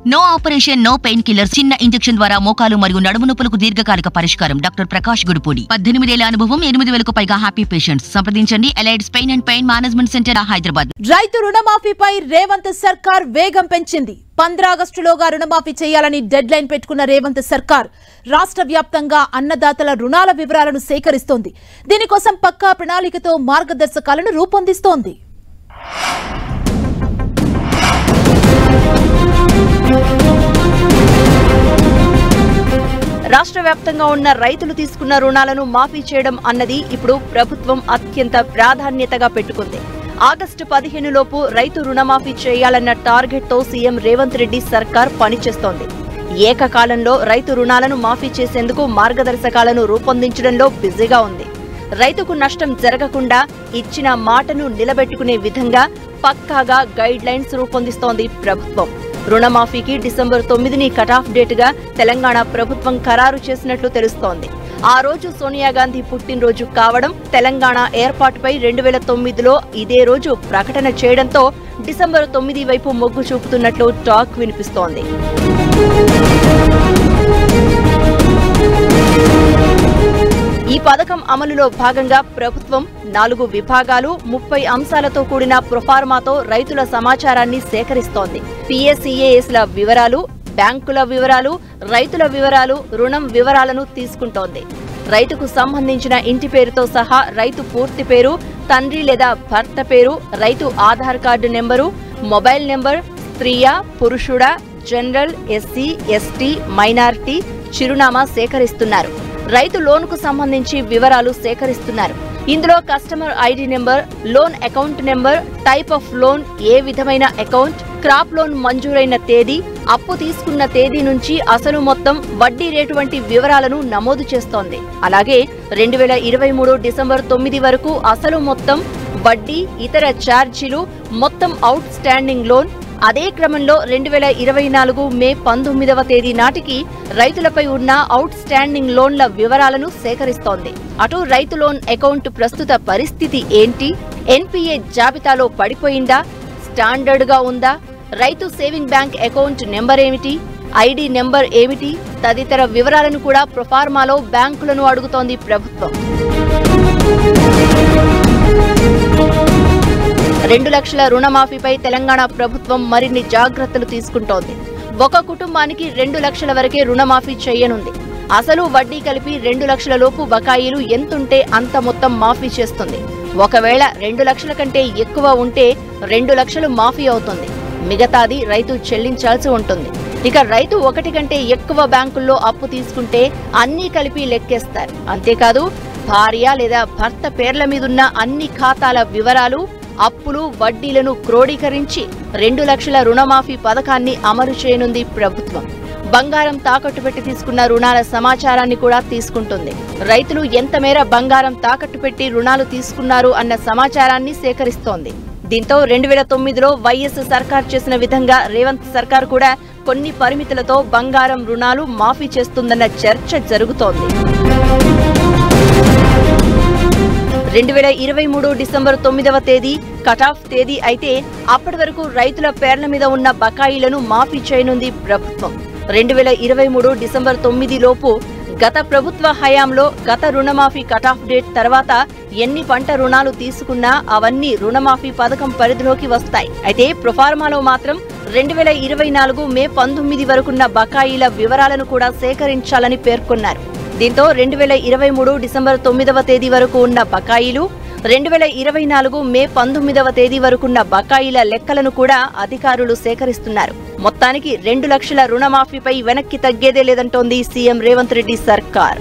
No operation no pain killer చిన్న injection ద్వారా మోకాలు మరియు నడుము నొప్పులకు దీర్ఘకాలిక పరిష్కారం. డాక్టర్ ప్రకాష్ గుడిపూడి 18 ఏళ్ల అనుభవం 8,000కు పైగా హ్యాపీ పేషెంట్స్. సంప్రదించండి Allied's pain and pain management centre Hyderabad. రైతు రుణమాఫీపై రేవంత్ సర్కార్ వేగం పెంచింది. 15 ఆగస్టులోగా రుణమాఫీ చేయాలని డెడ్ లైన్ పెట్టుకున్న రేవంత్ సర్కార్ రాష్ట్ర వ్యాప్తంగా అన్నదాతల రుణాల వివరాలను సేకరిస్తోంది. దీనికోసం పక్కా ప్రణాళికతో మార్గదర్శకాలను రూపొందిస్తోంది. రాష్ట్ర వ్యాప్తంగా ఉన్న రైతులు తీసుకున్న రుణాలను మాఫీ చేయడం అన్నది ఇప్పుడు ప్రభుత్వం అత్యంత ప్రాధాన్యతగా పెట్టుకుంది. ఆగస్టు 15 లోపు రైతు రుణమాఫీ చేయాలన్న టార్గెట్ తో సీఎం రేవంత్ రెడ్డి సర్కార్ పనిచేస్తోంది. ఏకకాలంలో రైతు రుణాలను మాఫీ చేసేందుకు మార్గదర్శకాలను రూపొందించడంలో బిజీగా ఉంది. రైతుకు నష్టం జరగకుండా ఇచ్చిన మాటను నిలబెట్టుకునే విధంగా పక్కాగా గైడ్ లైన్స్ రూపొందిస్తోంది ప్రభుత్వం. రుణమాఫీకి డిసెంబర్ 9ని కటాఫ్ డేటుగా తెలంగాణ ప్రభుత్వం ఖరారు చేసినట్లు తెలుస్తోంది. ఆ రోజు సోనియా గాంధీ పుట్టినరోజు కావడం, తెలంగాణ ఏర్పాటుపై 2009లో ఇదే రోజు ప్రకటన చేయడంతో డిసెంబర్ 9 వైపు మొగ్గు చూపుతున్నట్లు టాక్ వినిపిస్తోంది. ఈ పథకం అమలులో భాగంగా ప్రభుత్వం 4 విభాగాలు 30 అంశాలతో కూడిన ప్రొఫార్మాతో రైతుల సమాచారాన్ని సేకరిస్తోంది. పిఎస్సిఏఎస్ల వివరాలు, బ్యాంకుల వివరాలు, రైతుల వివరాలు, రుణం వివరాలను తీసుకుంటోంది. రైతుకు సంబంధించిన ఇంటి పేరుతో సహా రైతు పూర్తి పేరు, తండ్రి లేదా భర్త పేరు, రైతు Aadhaar card number, mobile number, స్త్రీయా పురుషుడా, జనరల్, ఎస్సీ, ఎస్టీ, మైనారిటీ, చిరునామా సేకరిస్తున్నారు. రైతు లోన్కు సంబంధించి వివరాలు సేకరిస్తున్నారు. ఇందులో customer ID number, loan account number, type of loan, ఏ విధమైన అకౌంట్, క్రాప్ లోన్ మంజూరైన తేదీ, అప్పు తీసుకున్న తేదీ నుంచి అసలు మొత్తం, వడ్డీ రేటు వంటి వివరాలను నమోదు చేస్తోంది. అలాగే 2023 డిసెంబర్ 9 వరకు అసలు మొత్తం, వడ్డీ, ఇతర ఛార్జీలు, మొత్తం అవుట్ స్టాండింగ్ లోన్, అదే క్రమంలో 2024 మే 19వ తేదీ నాటికి రైతులపై ఉన్న అవుట్ స్టాండింగ్ లోన్ల వివరాలను సేకరిస్తోంది. అటు రైతు లోన్ అకౌంట్ ప్రస్తుత పరిస్థితి ఏంటి, ఎన్పీఏ జాబితాలో పడిపోయిందా, స్టాండర్డ్ గా ఉందా, రైతు సేవింగ్ బ్యాంక్ అకౌంట్ నెంబర్ ఏమిటి, ఐడి నెంబర్ ఏమిటి తదితర వివరాలను కూడా ప్రొఫార్మాలో బ్యాంకులను అడుగుతోంది ప్రభుత్వం. 2 లక్షల రుణమాఫీపై తెలంగాణ ప్రభుత్వం మరిన్ని జాగ్రత్తలు తీసుకుంటోంది. ఒక కుటుంబానికి 2 లక్షల వరకే రుణమాఫీ చేయనుంది. అసలు వడ్డీ కలిపి 2 లక్షల లోపు బకాయిలు ఎంతుంటే అంత మొత్తం మాఫీ చేస్తుంది. ఒకవేళ 2 లక్షల కంటే ఎక్కువ ఉంటే 2 లక్షలు మాఫీ అవుతుంది. మిగతాది రైతు చెల్లించాల్సి ఉంటుంది. ఇక రైతు 1 కంటే ఎక్కువ బ్యాంకుల్లో అప్పు తీసుకుంటే అన్నీ కలిపి లెక్కేస్తారు. అంతేకాదు భార్య లేదా భర్త పేర్ల మీదున్న అన్ని ఖాతాల వివరాలు, అప్పులు, వడ్డీలను క్రోడీకరించి 2 లక్షల రుణమాఫీ పథకాన్ని అమలు చేయనుంది ప్రభుత్వం. బంగారం తాకట్టు పెట్టి తీసుకున్న రుణాల సమాచారాన్ని కూడా తీసుకుంటుంది. రైతులు ఎంత మేర బంగారం తాకట్టు పెట్టి రుణాలు తీసుకున్నారు అన్న సమాచారాన్ని సేకరిస్తోంది. దీంతో 2009లో వైఎస్ సర్కార్ చేసిన విధంగా రేవంత్ సర్కార్ కూడా కొన్ని పరిమితులతో బంగారం రుణాలు మాఫీ చేస్తుందన్న చర్చ జరుగుతోంది. 2023 డిసెంబర్ 9వ తేదీ కటాఫ్ తేదీ అయితే అప్పటి వరకు రైతుల పేర్ల మీద ఉన్న బకాయిలను మాఫీ చేయనుంది ప్రభుత్వం. 2023 డిసెంబర్ 9 లోపు గత ప్రభుత్వ హయాంలో గత రుణమాఫీ కటాఫ్ డేట్ తర్వాత ఎన్ని పంట రుణాలు తీసుకున్నా అవన్నీ రుణమాఫీ పథకం పరిధిలోకి వస్తాయి. అయితే ప్రొఫార్మాలో మాత్రం 2024 మే 19 వరకున్న బకాయిల వివరాలను కూడా సేకరించాలని పేర్కొన్నారు. దీంతో 2023 డిసెంబర్ 9వ తేదీ వరకు ఉన్న బకాయిలు, 2024 మే 19వ తేదీ వరకున్న బకాయిల లెక్కలను కూడా అధికారులు సేకరిస్తున్నారు. మొత్తానికి 2 లక్షల రుణమాఫీపై వెనక్కి తగ్గేదే లేదంటోంది సీఎం రేవంత్ రెడ్డి సర్కార్.